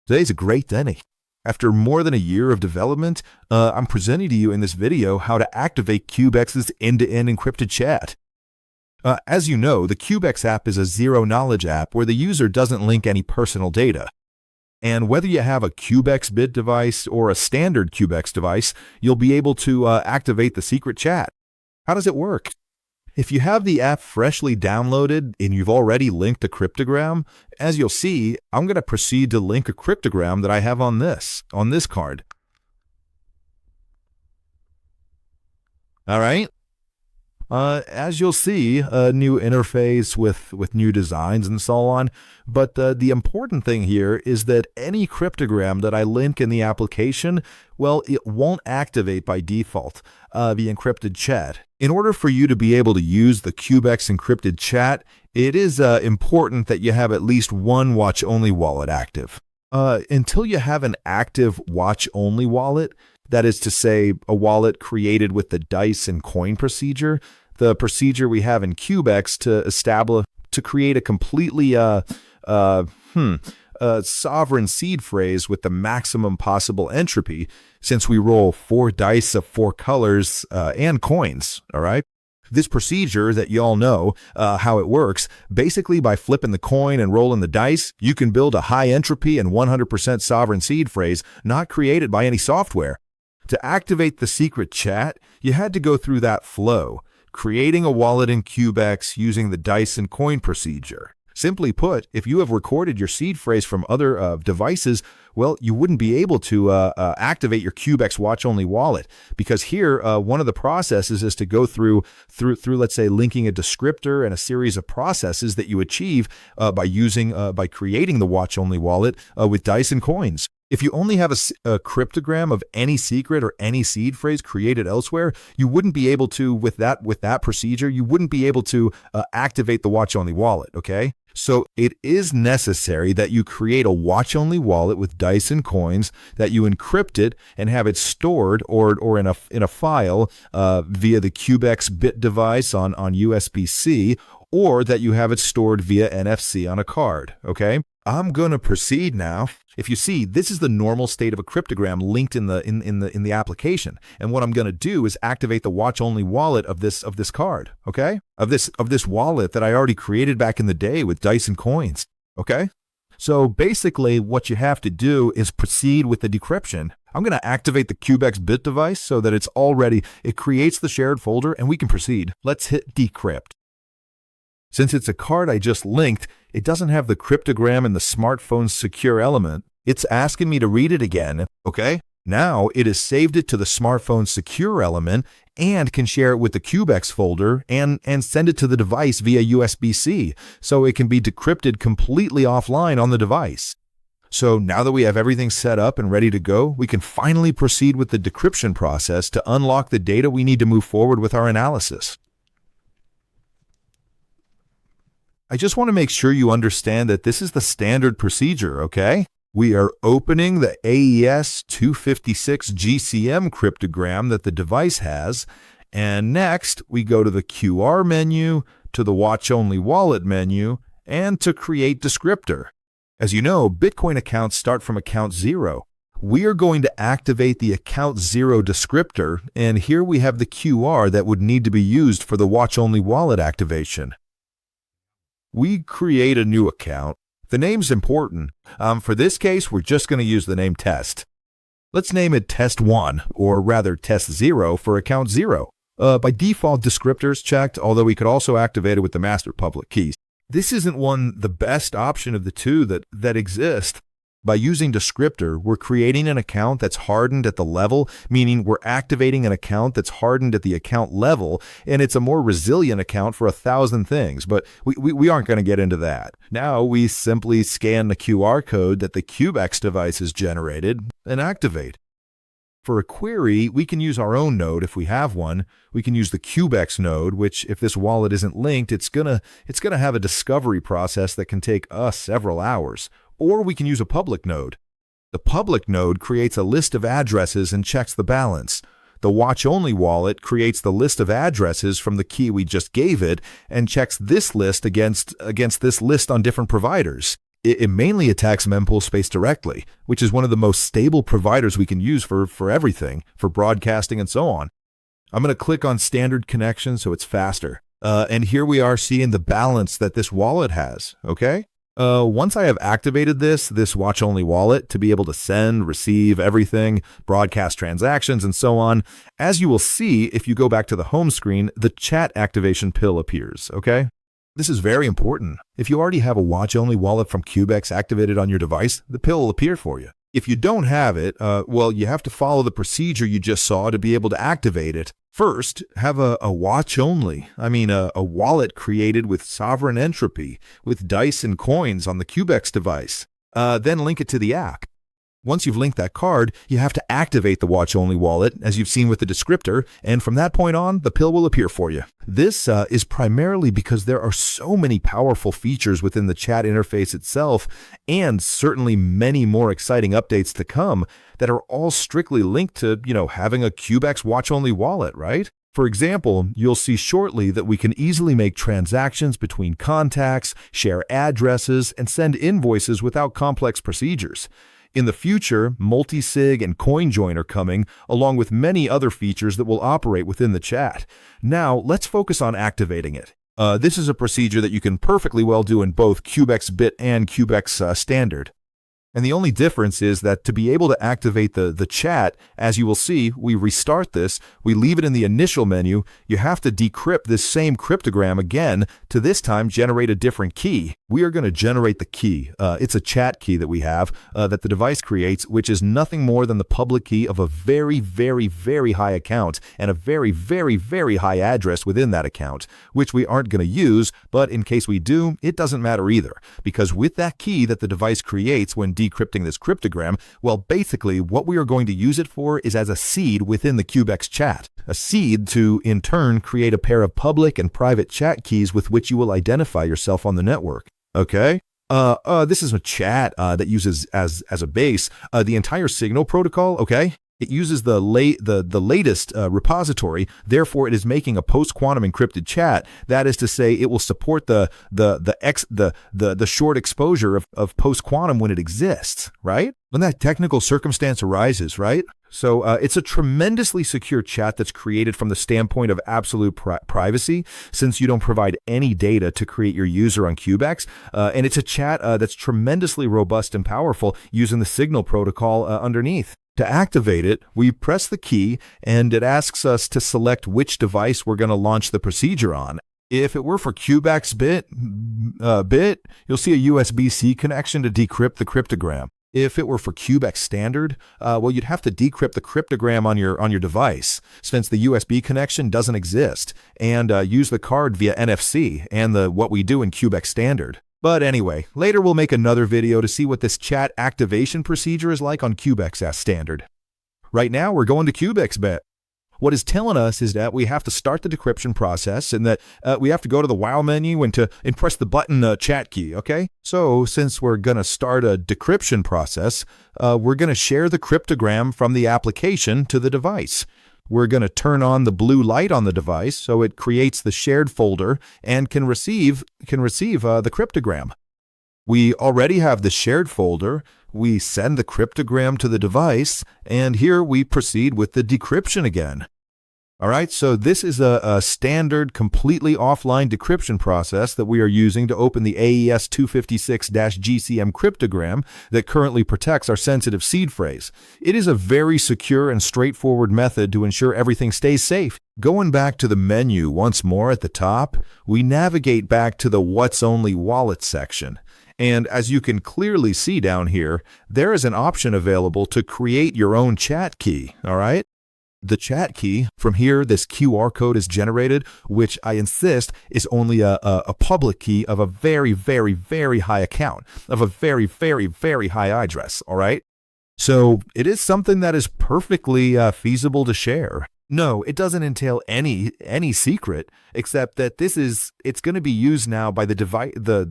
Today's a great day. After more than a year of development, I'm presenting to you in this video how to activate Cuvex's end-to-end encrypted chat. As you know, the Cuvex app is a zero-knowledge app where the user doesn't link any personal data. And whether you have a Cuvex BIT device or a standard Cuvex device, you'll be able to activate the secret chat. How does it work? If you have the app freshly downloaded and you've already linked a cryptogram, as you'll see, I'm going to proceed to link a cryptogram that I have on this card. All right. As you'll see, a new interface with new designs and so on. But the important thing here is that any cryptogram that I link in the application, well, it won't activate by default the encrypted chat. In order for you to be able to use the Cuvex Encrypted Chat, it is important that you have at least one watch-only wallet active. Until you have an active watch-only wallet, that is to say, a wallet created with the dice and coin procedure, the procedure we have in Cuvex to create a completely sovereign seed phrase with the maximum possible entropy, since we roll 4 dice of 4 colors and coins. All right. This procedure that you all know how it works, basically by flipping the coin and rolling the dice, you can build a high entropy and 100% sovereign seed phrase not created by any software. To activate the secret chat, you had to go through that flow, creating a wallet in Cuvex using the dice and coin procedure. Simply put, if you have recorded your seed phrase from other devices, well, you wouldn't be able to activate your Cuvex watch-only wallet, because here one of the processes is to go through let's say linking a descriptor and a series of processes that you achieve by creating the watch-only wallet with dice and coins. If you only have a cryptogram of any secret or any seed phrase created elsewhere, you wouldn't be able to, with that procedure, you wouldn't be able to activate the watch-only wallet, okay? So it is necessary that you create a watch-only wallet with dice and coins, that you encrypt it and have it stored or in a file via the Cuvex BIT device on USB-C, or that you have it stored via NFC on a card, okay? I'm going to proceed now. If you see, this is the normal state of a cryptogram linked in the application. And what I'm going to do is activate the watch-only wallet of this card, okay? Of this wallet that I already created back in the day with dice and coins, okay? So basically what you have to do is proceed with the decryption. I'm going to activate the Cuvex BIT device so that it creates the shared folder and we can proceed. Let's hit decrypt. Since it's a card I just linked, it doesn't have the cryptogram in the smartphone's secure element. It's asking me to read it again, okay? Now it has saved it to the smartphone's secure element and can share it with the Cuvex folder and send it to the device via USB-C, so it can be decrypted completely offline on the device. So now that we have everything set up and ready to go, we can finally proceed with the decryption process to unlock the data we need to move forward with our analysis. I just want to make sure you understand that this is the standard procedure, okay? We are opening the AES 256 GCM cryptogram that the device has, and next we go to the QR menu, to the watch-only wallet menu, and to create descriptor. As you know, Bitcoin accounts start from account 0. We are going to activate the account 0 descriptor, and here we have the QR that would need to be used for the watch-only wallet activation. We create a new account. The name's important. For this case, we're just going to use the name test. Let's name it test 1, or rather test 0 for account 0. By default, descriptors checked, although we could also activate it with the master public keys. This isn't the best option of the two that exist. By using descriptor, we're creating an account that's hardened at the level, meaning we're activating an account that's hardened at the account level, and it's a more resilient account for 1,000 things, but we aren't going to get into that. Now we simply scan the QR code that the Cuvex device has generated and activate. For a query, we can use our own node if we have one. We can use the Cuvex node, which if this wallet isn't linked, it's gonna have a discovery process that can take us several hours. Or we can use a public node. The public node creates a list of addresses and checks the balance. The watch-only wallet creates the list of addresses from the key we just gave it and checks this list against this list on different providers. It mainly attacks mempool space directly, which is one of the most stable providers we can use for everything, for broadcasting and so on. I'm going to click on standard connection so it's faster. And here we are seeing the balance that this wallet has, okay? Once I have activated this watch-only wallet to be able to send, receive everything, broadcast transactions, and so on, as you will see if you go back to the home screen, the chat activation pill appears, okay? This is very important. If you already have a watch-only wallet from Cuvex activated on your device, the pill will appear for you. If you don't have it, well, you have to follow the procedure you just saw to be able to activate it. First, have a wallet created with sovereign entropy, with dice and coins on the Cuvex device. Then link it to the app. Once you've linked that card, you have to activate the watch-only wallet, as you've seen with the descriptor, and from that point on, the pill will appear for you. This is primarily because there are so many powerful features within the chat interface itself, and certainly many more exciting updates to come that are all strictly linked to, having a Cuvex watch-only wallet, right? For example, you'll see shortly that we can easily make transactions between contacts, share addresses, and send invoices without complex procedures. In the future, multi-sig and CoinJoin are coming, along with many other features that will operate within the chat. Now, let's focus on activating it. This is a procedure that you can perfectly well do in both Cuvex BIT and Cuvex Standard. And the only difference is that to be able to activate the chat, as you will see, we restart this, we leave it in the initial menu, you have to decrypt this same cryptogram again to this time generate a different key. We are going to generate the key. It's a chat key that we have that the device creates, which is nothing more than the public key of a very, very, very high account and a very, very, very high address within that account, which we aren't going to use, but in case we do, it doesn't matter either, because with that key that the device creates when decrypting this cryptogram, well, basically what we are going to use it for is as a seed within the Cuvex chat. A seed to, in turn, create a pair of public and private chat keys with which you will identify yourself on the network. Okay? This is a chat that uses as a base the entire Signal protocol, okay? It uses the latest repository, therefore it is making a post-quantum encrypted chat. That is to say, it will support the short exposure of post-quantum when it exists, right? When that technical circumstance arises, right? So it's a tremendously secure chat that's created from the standpoint of absolute privacy, since you don't provide any data to create your user on Cuvex. And it's a chat that's tremendously robust and powerful using the Signal protocol underneath. To activate it, we press the key and it asks us to select which device we're going to launch the procedure on. If it were for Cuvex BIT, you'll see a USB-C connection to decrypt the cryptogram. If it were for Cuvex Standard, well, you'd have to decrypt the cryptogram on your device, since the USB connection doesn't exist, and use the card via NFC and what we do in Cuvex Standard. But anyway, later we'll make another video to see what this chat activation procedure is like on Cuvex Standard. Right now, we're going to Cuvex BIT. What it's telling us is that we have to start the decryption process and that we have to go to the WoW menu and press the button chat key, okay? So since we're going to start a decryption process, we're going to share the cryptogram from the application to the device. We're going to turn on the blue light on the device so it creates the shared folder and can receive the cryptogram. We already have the shared folder. We send the cryptogram to the device, and here we proceed with the decryption again. All right, so this is a standard, completely offline decryption process that we are using to open the AES 256-GCM cryptogram that currently protects our sensitive seed phrase. It is a very secure and straightforward method to ensure everything stays safe. Going back to the menu once more at the top, we navigate back to the What's Only Wallet section. And as you can clearly see down here, there is an option available to create your own chat key, all right? The chat key, from here, this QR code is generated, which I insist is only a public key of a very, very, very high account, of a very, very, very high address, all right? So it is something that is perfectly feasible to share. No, it doesn't entail any secret, except that it's going to be used now by the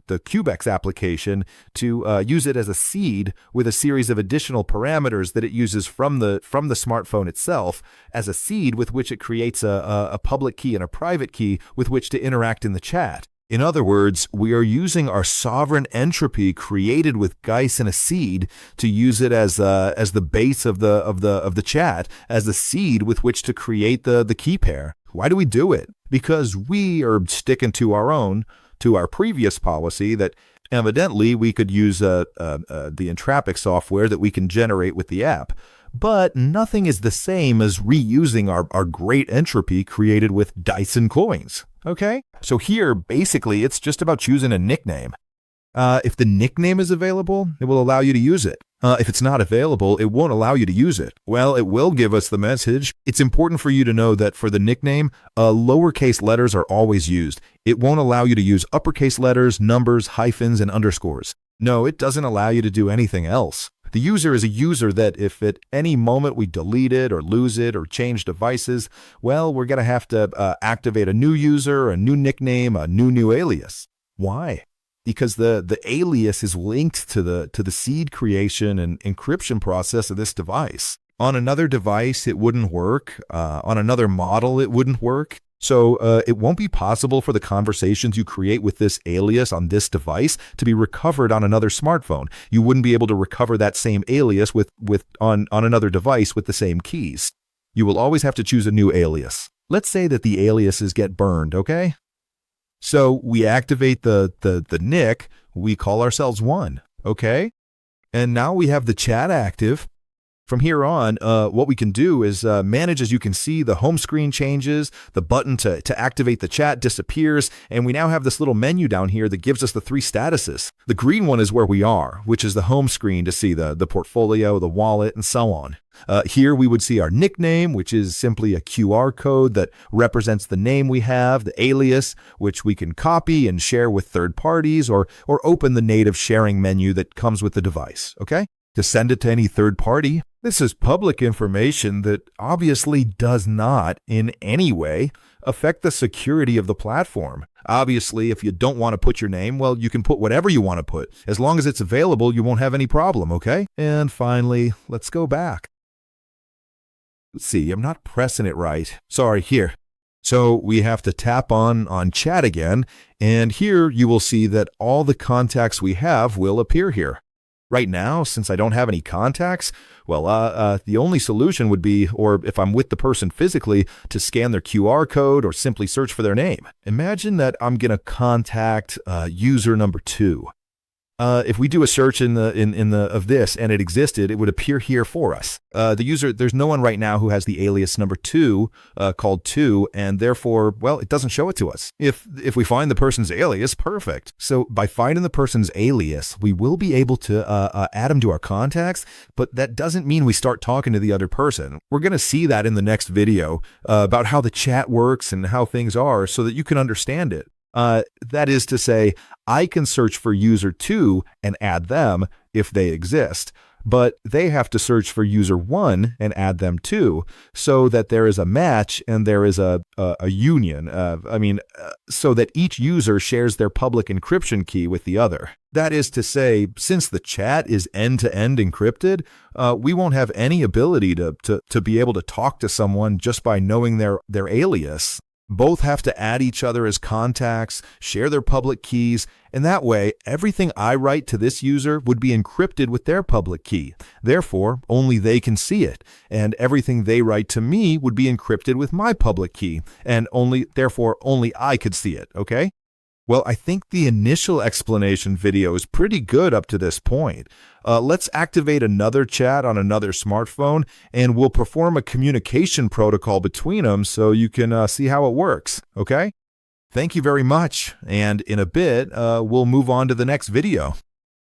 Cuvex application to use it as a seed with a series of additional parameters that it uses from the smartphone itself as a seed with which it creates a public key and a private key with which to interact in the chat. In other words, we are using our sovereign entropy created with Geis and a seed to use it as the base of the chat, as the seed with which to create the key pair. Why do we do it? Because we are sticking to our previous policy that evidently we could use the Entropic software that we can generate with the app. But nothing is the same as reusing our great entropy created with dice and coins. Okay? So here, basically, it's just about choosing a nickname. If the nickname is available, it will allow you to use it. If it's not available, it won't allow you to use it. Well, it will give us the message. It's important for you to know that for the nickname, lowercase letters are always used. It won't allow you to use uppercase letters, numbers, hyphens, and underscores. No, it doesn't allow you to do anything else. The user is a user that if at any moment we delete it or lose it or change devices, well, we're going to have to activate a new user, a new nickname, a new alias. Why? Because the alias is linked to the seed creation and encryption process of this device. On another device, it wouldn't work. On another model, it wouldn't work. So it won't be possible for the conversations you create with this alias on this device to be recovered on another smartphone. You wouldn't be able to recover that same alias on another device with the same keys. You will always have to choose a new alias. Let's say that the aliases get burned, okay? So we activate the nick, we call ourselves 1, okay? And now we have the chat active. From here on, what we can do is manage, as you can see, the home screen changes, the button to activate the chat disappears, and we now have this little menu down here that gives us the 3 statuses. The green one is where we are, which is the home screen to see the portfolio, the wallet, and so on. Here we would see our nickname, which is simply a QR code that represents the name we have, the alias, which we can copy and share with third parties or open the native sharing menu that comes with the device, okay? To send it to any third party. This is public information that obviously does not in any way affect the security of the platform. Obviously, if you don't want to put your name, well, you can put whatever you want to put. As long as it's available, you won't have any problem, okay? And finally, let's go back. Let's see, I'm not pressing it right. Sorry, here. So we have to tap on chat again, and here you will see that all the contacts we have will appear here. Right now, since I don't have any contacts, well, the only solution would be, or if I'm with the person physically, to scan their QR code or simply search for their name. Imagine that I'm going to contact user number 2. If we do a search of this and it existed, it would appear here for us. The user, there's no one right now who has the alias number 2 called 2, and therefore, well, it doesn't show it to us. If we find the person's alias, perfect. So by finding the person's alias, we will be able to add them to our contacts, but that doesn't mean we start talking to the other person. We're going to see that in the next video about how the chat works and how things are so that you can understand it. That is to say, I can search for user 2 and add them if they exist, but they have to search for user 1 and add them too, so that there is a match and there is a union. So that each user shares their public encryption key with the other. That is to say, since the chat is end-to-end encrypted, we won't have any ability to be able to talk to someone just by knowing their alias. Both have to add each other as contacts, share their public keys, and that way, everything I write to this user would be encrypted with their public key. Therefore, only they can see it, and everything they write to me would be encrypted with my public key, and therefore only I could see it, okay? Well, I think the initial explanation video is pretty good up to this point. Let's activate another chat on another smartphone, and we'll perform a communication protocol between them so you can see how it works, okay? Thank you very much, and in a bit, we'll move on to the next video.